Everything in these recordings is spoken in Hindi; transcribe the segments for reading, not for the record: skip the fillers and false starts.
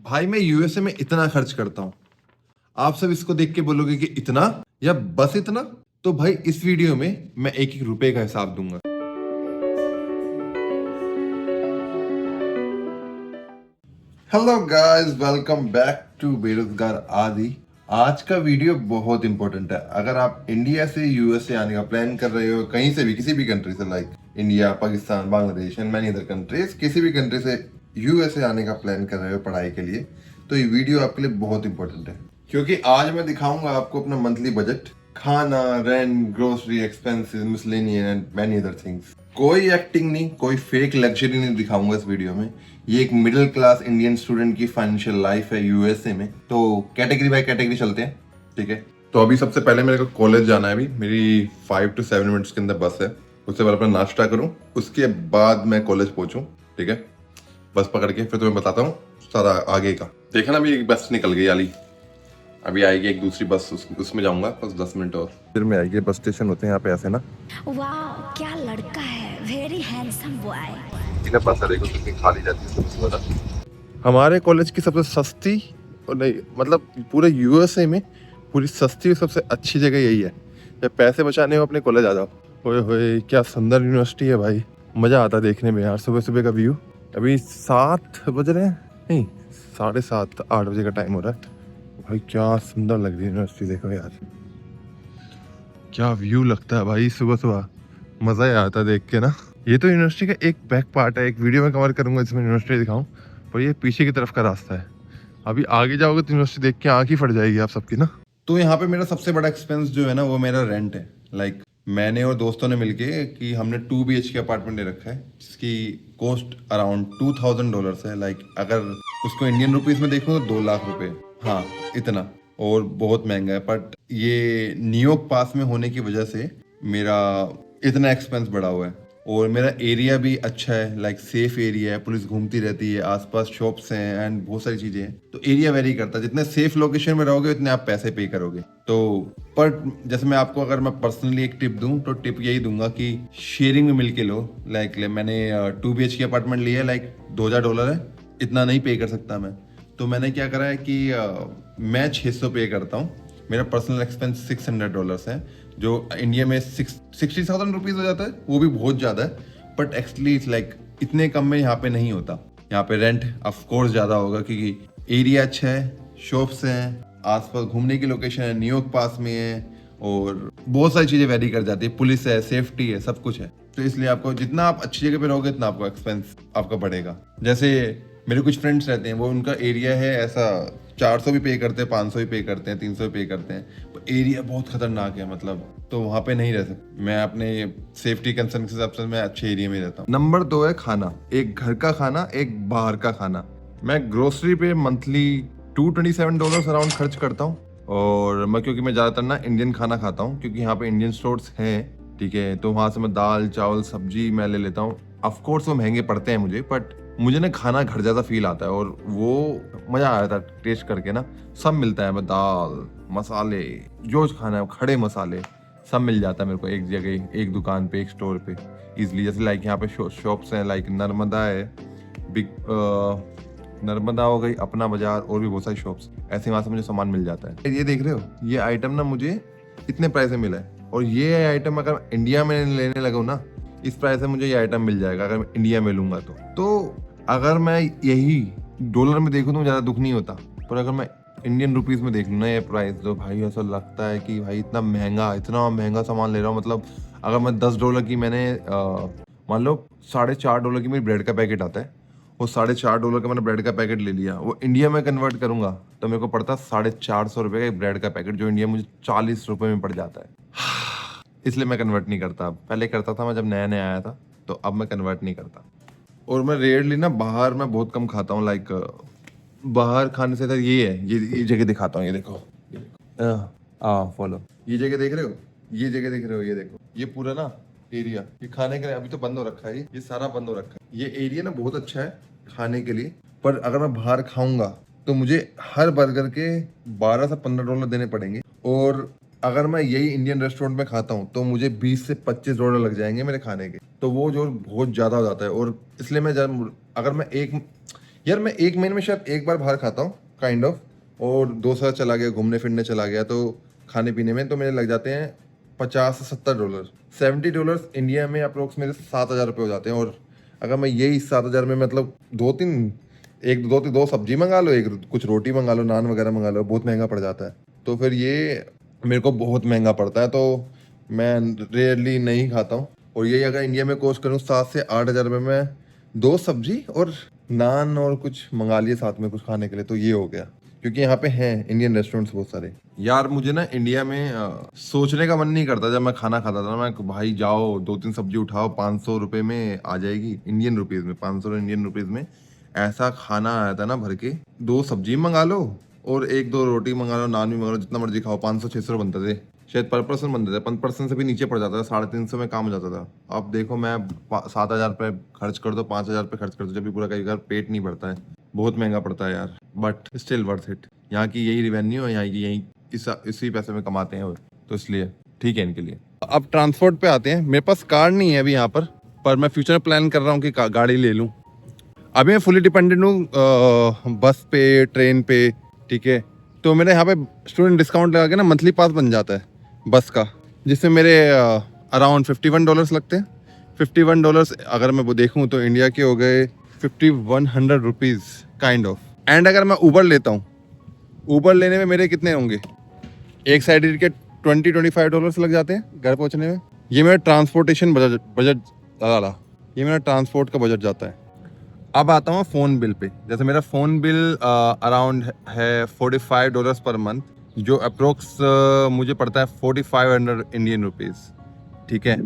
भाई मैं यूएसए में इतना खर्च करता हूँ। आप सब इसको देख के बोलोगे कि इतना या बस इतना। तो भाई इस वीडियो में मैं एक एक रुपए का हिसाब दूंगा। Hello guys, welcome back to बेरोजगार आदि। आज का वीडियो बहुत इंपॉर्टेंट है। अगर आप इंडिया से यूएसए आने का प्लान कर रहे हो, कहीं से भी, किसी भी कंट्री से, like India, Pakistan, Bangladesh and many other countries, किसी भी कंट्री से यूएसए आने का प्लान कर रहे हो पढ़ाई के लिए, तो ये वीडियो आपके लिए बहुत इंपॉर्टेंट है। क्योंकि आज मैं दिखाऊंगा आपको अपना मंथली बजट, खाना, rent, grocery expenses, miscellaneous and many other things. कोई एक्टिंग नहीं, कोई फेक लग्जरी नहीं दिखाऊंगा इस वीडियो में। ये एक मिडिल क्लास इंडियन स्टूडेंट की फाइनेंशियल लाइफ है यूएसए में। तो कैटेगरी बाय कैटेगरी चलते हैं, ठीक है। तो अभी सबसे पहले मेरे को कॉलेज जाना है। अभी मेरी 5 to 7 मिनट्स के अंदर बस है। उससे पहले अपना नाश्ता करूं, उसके बाद मैं कॉलेज पहुंचूं, ठीक है। बस पकड़ के फिर तुम्हें बताता हूँ सारा आगे का। देखा ना, अभी एक बस निकल गई आली, अभी आएगी एक दूसरी बस, उसमें जाऊंगा बस 10 मिनट और फिर मैं आएगी। बस स्टेशन होते हैं यहाँ पे ऐसे ना। वाह क्या लड़का है, वेरी हैंडसम बॉय। बस अरे को कितनी खाली जाती है। हमारे कॉलेज की सबसे सस्ती, और नहीं मतलब पूरे यूएसए में पूरी सस्ती और सबसे अच्छी जगह यही है। जब पैसे बचाने हो अपने कॉलेज आ जाओ। ओए होए क्या सुंदर यूनिवर्सिटी है भाई, मजा आता देखने में यार। सुबह सुबह का व्यू। अभी 7 बज रहे हैं, नहीं 7:30 8 बजे का टाइम हो रहा है भाई। क्या सुंदर लग रही है यूनिवर्सिटी, देखो यार क्या व्यू लगता है भाई सुबह सुबह। मजा ही आता है देख के ना। ये तो यूनिवर्सिटी का एक बैक पार्ट है, एक वीडियो में कवर करूंगा जिसमें यूनिवर्सिटी दिखाऊं, पर ये पीछे की तरफ का रास्ता है। अभी आगे जाओगे तो यूनिवर्सिटी देख के आंख ही फट जाएगी आप सबकी ना। तो यहाँ पे मेरा सबसे बड़ा एक्सपेंस जो है ना, वो मेरा रेंट है। लाइक मैंने और दोस्तों ने मिलके कि हमने 2 BHK अपार्टमेंट ले रखा है, जिसकी कॉस्ट अराउंड $2000 है। लाइक अगर उसको इंडियन रुपीज में देखूँ तो 2 लाख रुपए, हाँ इतना। और बहुत महंगा है, बट ये न्यूयॉर्क पास में होने की वजह से मेरा इतना एक्सपेंस बढ़ा हुआ है। और मेरा एरिया भी अच्छा है, लाइक सेफ एरिया है, पुलिस घूमती रहती है, आसपास शॉप्स हैं एंड बहुत सारी चीजें हैं। तो एरिया वेरी करता है, जितने सेफ लोकेशन में रहोगे उतने आप पैसे पे करोगे। तो पर जैसे मैं आपको अगर मैं पर्सनली एक टिप दूं तो टिप यही दूंगा कि शेयरिंग में मिलके लो। लाइक मैंने 2 BHK अपार्टमेंट लिया है, लाइक $2000 है, इतना नहीं पे कर सकता मैं। तो मैंने क्या करा है कि मैं 600 पे करता हूँ। मेरा पर्सनल एक्सपेंस $600 है, जो इंडिया में 60,000 रुपीज़ हो जाता है। वो भी बहुत ज़्यादा है, बट एक्चुअली लाइक इतने कम में यहाँ पे नहीं होता। यहाँ पे रेंट ऑफ कोर्स ज़्यादा होगा क्योंकि एरिया अच्छा है, शॉप्स हैं, आसपास घूमने की लोकेशन है, न्यूयॉर्क पास में है, और बहुत सारी चीज़ें वेरी कर जाती है, पुलिस है, सेफ्टी है, सब कुछ है। तो इसलिए आपको जितना आप अच्छी जगह पे रहोगे उतना आपको एक्सपेंस आपका बढ़ेगा। जैसे मेरे कुछ फ्रेंड्स रहते हैं, वो उनका एरिया है ऐसा 400 भी पे करते हैं, 500 भी पे करते हैं, 300 भी पे करते हैं, पर एरिया बहुत खतरनाक है मतलब। तो वहाँ पे नहीं रह सकते। मैं अपने सेफ्टी कंसर्न के हिसाब से मैं अच्छे एरिया में रहता हूँ। नंबर 2 है खाना। एक घर का खाना, एक बाहर का खाना। मैं ग्रोसरी पे मंथली $227 अराउंड खर्च करता हूँ। और क्योंकि मैं ज़्यादातर ना इंडियन खाना खाता हूँ, क्योंकि यहाँ पे इंडियन स्टोर्स हैं, ठीक है। तो वहाँ से मैं दाल चावल सब्जी मैं ले लेता हूँ। ऑफकोर्स वो महंगे पड़ते हैं मुझे, बट मुझे ना खाना घर जैसा फील आता है, और वो मज़ा आया था टेस्ट करके ना। सब मिलता है, मैं दाल मसाले जो खाना है, खड़े मसाले सब मिल जाता है मेरे को एक जगह, एक दुकान पे, एक स्टोर पे इजीली। जैसे लाइक यहाँ पे शॉप्स हैं, लाइक नर्मदा है, बिग नर्मदा हो गई, अपना बाजार, और भी बहुत सारी शॉप्स ऐसे, वहाँ से मुझे सामान मिल जाता है। ये देख रहे हो, ये आइटम ना मुझे इतने प्राइस में मिला है, और ये आइटम अगर इंडिया में लेने लगूँ ना, इस प्राइस से मुझे ये आइटम मिल जाएगा अगर मैं इंडिया में लूँगा तो अगर मैं यही डॉलर में देखूँ तो ज़्यादा दुख नहीं होता, पर अगर मैं इंडियन रुपीज़ में देख लूँ ना ये प्राइस, तो भाई ऐसा लगता है कि भाई इतना महंगा सामान ले रहा हूँ। मतलब अगर मैं $10 की, मैंने मान लो $4.5 की मेरी ब्रेड का पैकेट आता है, वो $4.5 का मैंने ब्रेड का पैकेट ले लिया, वो इंडिया में कन्वर्ट करूंगा तो मेरे को पड़ता ₹450 का एक ब्रेड का पैकेट, जो इंडिया में मुझे ₹40 में पड़ जाता है। इसलिए मैं कन्वर्ट नहीं करता। पहले करता था मैं जब नया नया आया था, तो अब मैं कन्वर्ट नहीं करता। और मैं रेयरली ना बाहर मैं बहुत कम खाता हूँ। लाइक बाहर खाने से ये है, ये जगह दिखाता हूँ, ये देखो, फॉलो, ये जगह देख रहे हो, ये जगह देख रहे हो, ये देखो, ये पूरा ना एरिया, ये खाने के लिए अभी तो बंद हो रखा है, ये सारा बंद हो रखा है। ये एरिया ना बहुत अच्छा है खाने के लिए, पर अगर मैं बाहर खाऊंगा तो मुझे हर बर्गर के $12 से $15 देने पड़ेंगे। और अगर मैं यही इंडियन रेस्टोरेंट में खाता हूँ तो मुझे $20 से $25 लग जाएंगे मेरे खाने के। तो वो जो बहुत ज़्यादा हो जाता है, और इसलिए मैं जब अगर मैं एक यार मैं एक महीने में शायद एक बार बाहर खाता हूँ काइंड ऑफ, और दोस्त के साथ चला गया, घूमने फिरने चला गया, तो खाने पीने में तो मेरे लग जाते हैं $50 से $70। इंडिया में अप्रोक्स मेरे 7,000 रुपये हो जाते हैं। और अगर मैं यही 7,000 में मतलब दो सब्जी मंगा लो, एक कुछ रोटी मंगा लो, नान वगैरह मंगा लो, बहुत महंगा पड़ जाता है। तो फिर ये मेरे को बहुत महंगा पड़ता है, तो मैं रेयरली नहीं खाता हूँ। और यही अगर इंडिया में कोस्ट करूँ 7 से 8,000 रुपये में 2 सब्जी और नान और कुछ मंगा लिए साथ में कुछ खाने के लिए, तो ये हो गया। क्योंकि यहाँ पे हैं इंडियन रेस्टोरेंट्स बहुत सारे। यार मुझे ना इंडिया में सोचने का मन नहीं करता। जब मैं खाना खाता था ना, मैं भाई जाओ 2-3 सब्जी उठाओ, 500 रुपये में आ जाएगी, इंडियन रुपीज़ में, 500 इंडियन रुपीज़ में ऐसा खाना आया था ना भर के। 2 सब्जी मंगा लो और 1-2 रोटी मंगा लो, नान भी मंगा लो, जितना मर्जी खाओ, 500-600 बनते थे शायद पर पर्सन बनते थे। 1 पर्सन से भी नीचे पड़ जाता था, 350 में काम हो जाता था। अब देखो मैं 7,000 रुपये खर्च कर दो, 5,000 रुपये खर्च कर दो, जब भी पूरा कई बार पेट नहीं भरता है, बहुत महंगा पड़ता है यार। But still worth it. यहाँ की यही रिवेन्यू है, यहाँ की यही इसी पैसे में कमाते हैं वो, तो इसलिए ठीक है इनके लिए। अब ट्रांसपोर्ट पे आते हैं। मेरे पास कार नहीं है अभी यहाँ पर मैं फ्यूचर में प्लान कर रहा हूँ कि गाड़ी ले लूँ। अभी मैं फुली डिपेंडेंट हूँ बस पे, ट्रेन पे, ठीक है। तो मेरे यहाँ पे स्टूडेंट डिस्काउंट लगा के ना मंथली पास बन जाता है बस का, जिसमें मेरे अराउंड $51 लगते हैं। $51 अगर मैं वो देखूँ तो इंडिया के हो गए 5,100 रुपीज़ काइंड ऑफ। एंड अगर मैं ऊबर लेता हूँ, ऊबर लेने में मेरे कितने होंगे, एक साइड के $20-25 लग जाते हैं घर पहुँचने में। ये मेरा ट्रांसपोर्टेशन बजट डाला, ये मेरा ट्रांसपोर्ट का बजट जाता है। अब आता हूँ फ़ोन बिल पे। जैसे मेरा फ़ोन बिल अराउंड है $45 पर मंथ, जो अप्रोक्स मुझे पड़ता है 4,500 इंडियन रुपीज़, ठीक है।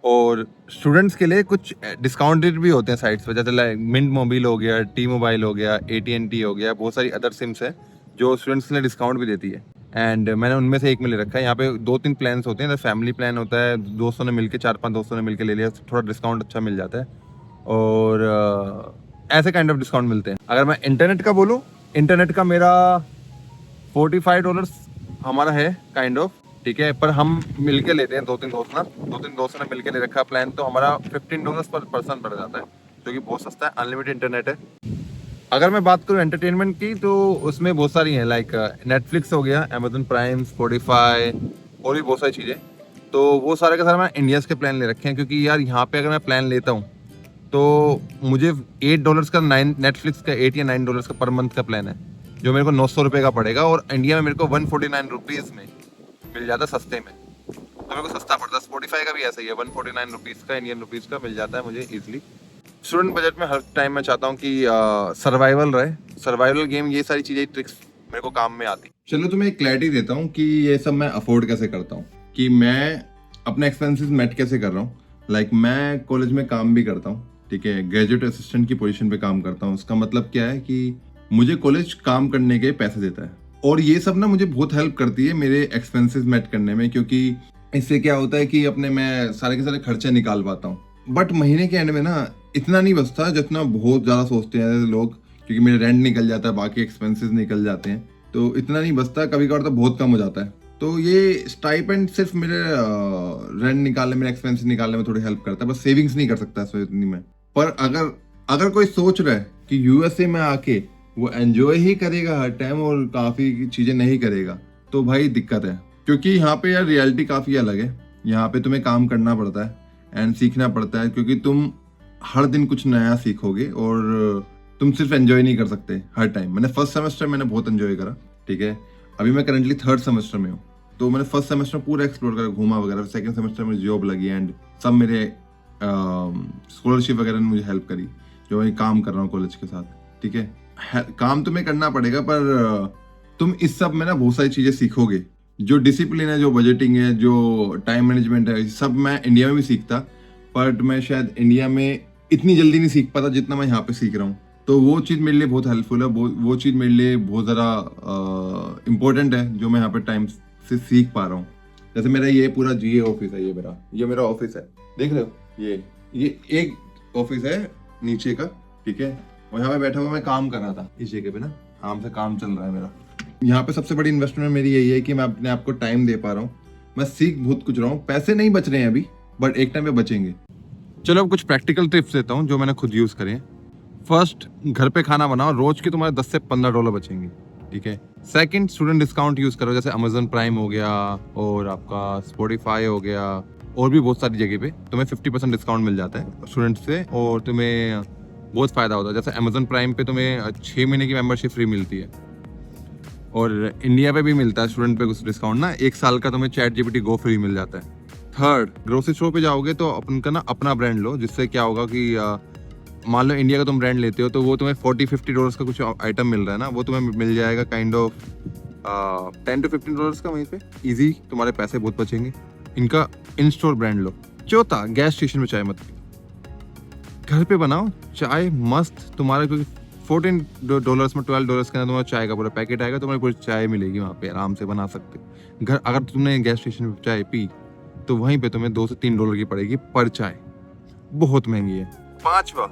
और स्टूडेंट्स के लिए कुछ डिस्काउंटेड भी होते हैं साइट्स पे, जैसे लाइक मिंट मोबाइल हो गया, टी मोबाइल हो गया, AT&T हो गया, बहुत सारी अदर सिम्स है जो स्टूडेंट्स के लिए डिस्काउंट भी देती है। एंड मैंने उनमें से एक में ले रखा है। यहाँ पे 2-3 प्लान्स होते हैं। फैमिली प्लान होता है, दोस्तों ने मिलकर 4-5 दोस्तों ने मिलकर ले लिया, थोड़ा डिस्काउंट अच्छा मिल जाता है, और ऐसे काइंड ऑफ डिस्काउंट मिलते हैं। अगर मैं इंटरनेट का बोलूँ, इंटरनेट का मेरा $45 हमारा है काइंड ऑफ, ठीक है। पर हम मिलके लेते हैं, 2-3 दोस्तों ने मिलके ले रखा प्लान, तो हमारा $15 पर पर्सन पड़ जाता है, जो कि बहुत सस्ता है, अनलिमिटेड इंटरनेट है। अगर मैं बात करूँ एंटरटेनमेंट की, तो उसमें बहुत सारी हैं, लाइक नेटफ्लिक्स हो गया, अमेजन प्राइम, स्पॉटिफाई, और भी बहुत सारी चीज़ें। तो वो सारे के सारे मैं इंडियाज़ के प्लान ले रखे हैं, क्योंकि यार यहाँ पे अगर मैं प्लान लेता हूँ तो मुझे $8 का नेटफ्लिक्स का $8 या $9 का पर मंथ का प्लान है, जो मेरे को 900 रुपये का पड़ेगा, और इंडिया में मेरे को 149 रुपीज़ में मिल जाता है, सस्ते में, तो मेरे को सस्ता पड़ता है। स्पॉटिफाई का भी ऐसा ही है, 149 रुपीज़ का, इंडियन रुपीज़ का मिल जाता है मुझे ईजिली। स्टूडेंट बजट में हर टाइम मैं चाहता हूँ कि सर्वाइवल रहे, सर्वाइवल गेम, ये सारी चीज़ें, ट्रिक्स मेरे को काम में आती। चलो तुम्हें एक क्लैरिटी देता हूँ कि ये सब मैं अफोर्ड कैसे करता हूँ, कि मैं अपने एक्सपेंसेस मेट कैसे कर रहा हूँ। लाइक मैं कॉलेज में काम भी करता हूँ, ठीक है, ग्रेजुएट असिस्टेंट की पोजीशन पे काम करता हूँ। उसका मतलब क्या है कि मुझे कॉलेज काम करने के पैसे देता है, और ये सब ना मुझे बहुत हेल्प करती है मेरे एक्सपेंसेस मेट करने में, क्योंकि इससे क्या होता है कि अपने मैं सारे के सारे खर्चे निकाल पाता हूँ। बट महीने के एंड में ना इतना नहीं बचता जितना बहुत ज़्यादा सोचते हैं लोग, क्योंकि मेरे रेंट निकल जाता है, बाकी एक्सपेंसेस निकल जाते हैं, तो इतना नहीं बचता, कभी कभार तो बहुत कम हो जाता है। तो ये स्टाइपेंड सिर्फ मेरे रेंट निकालने, मेरे एक्सपेंसेस निकालने में थोड़ी हेल्प करता है, बस सेविंग्स नहीं कर सकता इसमें इतनी में। पर अगर कोई सोच रहा है कि यूएसए में आके वो एंजॉय ही करेगा हर टाइम और काफ़ी चीज़ें नहीं करेगा, तो भाई दिक्कत है। क्योंकि यहाँ पे यार रियलिटी काफ़ी अलग है। यहाँ पे तुम्हें काम करना पड़ता है एंड सीखना पड़ता है, क्योंकि तुम हर दिन कुछ नया सीखोगे, और तुम सिर्फ एंजॉय नहीं कर सकते हर टाइम। मैंने फर्स्ट सेमेस्टर मैंने बहुत एंजॉय करा, ठीक है। अभी मैं करंटली 3rd सेमेस्टर में हूँ, तो मैंने फर्स्ट सेमेस्टर पूरा एक्सप्लोर करा, घूमा वगैरह। 2nd सेमेस्टर में जॉब लगी एंड सब मेरे स्कॉलरशिप वगैरह ने मुझे हेल्प करी, जो मैं काम कर रहा हूँ कॉलेज के साथ, ठीक है। काम तुम्हें करना पड़ेगा, पर तुम इस सब में ना बहुत सारी चीज़ें सीखोगे, जो डिसिप्लिन है, जो बजटिंग है, जो टाइम मैनेजमेंट है, सब मैं इंडिया में भी सीखता, बट मैं शायद इंडिया में इतनी जल्दी नहीं सीख पाता जितना मैं यहाँ पे सीख रहा हूँ। तो वो चीज़ मेरे लिए बहुत हेल्पफुल है, वो चीज़ मेरे लिए बहुत ज़्यादा इम्पोर्टेंट है, जो मैं यहाँ पे टाइम से सीख पा रहा हूँ। जैसे मेरा ये पूरा ये ऑफिस है, ये मेरा ऑफिस है, देख रहे हो, ये एक ऑफिस है नीचे का, ठीक है। और यहाँ पे बैठा हुआ मैं काम कर रहा था इस जगह पे ना, आराम से काम चल रहा है मेरा। यहाँ पे सबसे बड़ी इन्वेस्टमेंट मेरी यही है कि मैं अपने आप को टाइम दे पा रहा हूँ, मैं सीख बहुत कुछ रहा हूँ। पैसे नहीं बच रहे हैं अभी, बट एक टाइम पे बचेंगे। चलो अब कुछ प्रैक्टिकल टिप्स देता हूँ जो मैंने खुद यूज़ करे हैं। फर्स्ट, घर पे खाना बनाओ, रोज के तुम्हारे 10 से 15 डॉलर बचेंगे, ठीक है। सेकंड, स्टूडेंट डिस्काउंट यूज करो, जैसे अमेजन प्राइम हो गया और आपका स्पॉटिफाई हो गया, और भी बहुत सारी जगह पे तुम्हें 50% डिस्काउंट मिल जाता है स्टूडेंट से, और तुम्हें बहुत फ़ायदा होता है। जैसे अमेजन प्राइम पे तुम्हें 6 महीने की मेंबरशिप फ्री मिलती है, और इंडिया पे भी मिलता है स्टूडेंट पे कुछ डिस्काउंट ना, 1 साल का तुम्हें चैट जीपीटी गो फ्री मिल जाता है। थर्ड, ग्रोसरी स्टोर पे जाओगे तो अपन का ना अपना ब्रांड लो, जिससे क्या होगा कि मान लो इंडिया का तुम ब्रांड लेते हो तो वो तुम्हें 40-50 डॉलर्स का कुछ आइटम मिल रहा है ना, वो तुम्हें मिल जाएगा काइंड ऑफ 10 to 15 डॉलर्स का, वहीं पे इजी तुम्हारे पैसे बहुत बचेंगे। इनका इन स्टोर ब्रांड लो। चौथा, गैस स्टेशन में चाय मत पियो, घर पे बनाओ चाय मस्त तुम्हारे, क्योंकि 14 डॉलर्स में 12 डॉलर्स के अंदर तुम्हारा चाय का पूरा पैकेट आएगा, तुम्हारी पूरी चाय मिलेगी वहाँ पे, आराम से बना सकते हो। घर अगर तुमने गैस स्टेशन पे चाय पी तो वहीं पे तुम्हें 2 से 3 डॉलर की पड़ेगी पर चाय, बहुत महंगी है। पांचवा,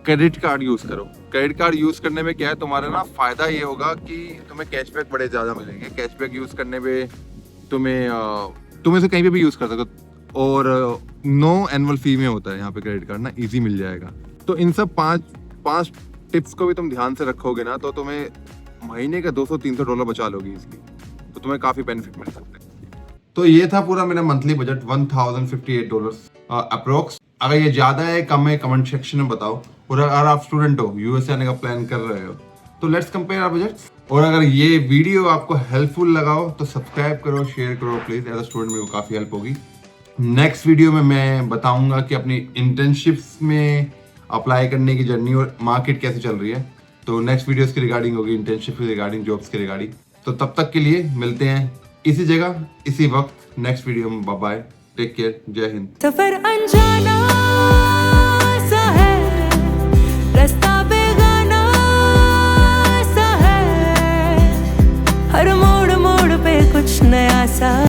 क्रेडिट कार्ड यूज करो। क्रेडिट कार्ड यूज करने में क्या है, तुम्हारा ना फायदा ये होगा कि तुम्हें कैशबैक बड़े ज्यादा मिलेंगे। कैशबैक यूज करने में तुम्हें से कहीं पे भी यूज कर सकते हो, और नो एनुअल फी में होता है यहाँ पे क्रेडिट कार्ड ना, इजी मिल जाएगा। तो इन सब पांच टिप्स को भी तुम ध्यान से रखोगे ना, तो तुम्हें महीने का 200-300 डॉलर बचा लोगे इसकी, तो तुम्हें काफी बेनिफिट मिल सकते हैं। तो ये था पूरा मेरा मंथली बजट, $1058 अप्रोक्स। अगर ये ज्यादा है कम है, कमेंट सेक्शन में बताओ। और अगर आप स्टूडेंट हो, यूएसए आने का प्लान कर रहे हो, तो लेट्स कंपेयर आवर बजट्स। और अगर ये वीडियो आपको हेल्पफुल लगाओ तो सब्सक्राइब करो, शेयर करो प्लीज, एज अ स्टूडेंट मेरे को काफी हेल्प होगी। नेक्स्ट वीडियो में मैं बताऊंगा कि अपनी इंटर्नशिप्स में अप्लाई करने की जर्नी और मार्केट कैसे चल रही है। तो नेक्स्ट वीडियोस की रिगार्डिंग होगी, इंटर्नशिप के रिगार्डिंग, जॉब्स के रिगार्डिंग। तो तब तक के लिए मिलते हैं इसी जगह इसी वक्त नेक्स्ट वीडियो में। बाय बाय, टेक केयर, जय हिंद। सफर अनजाना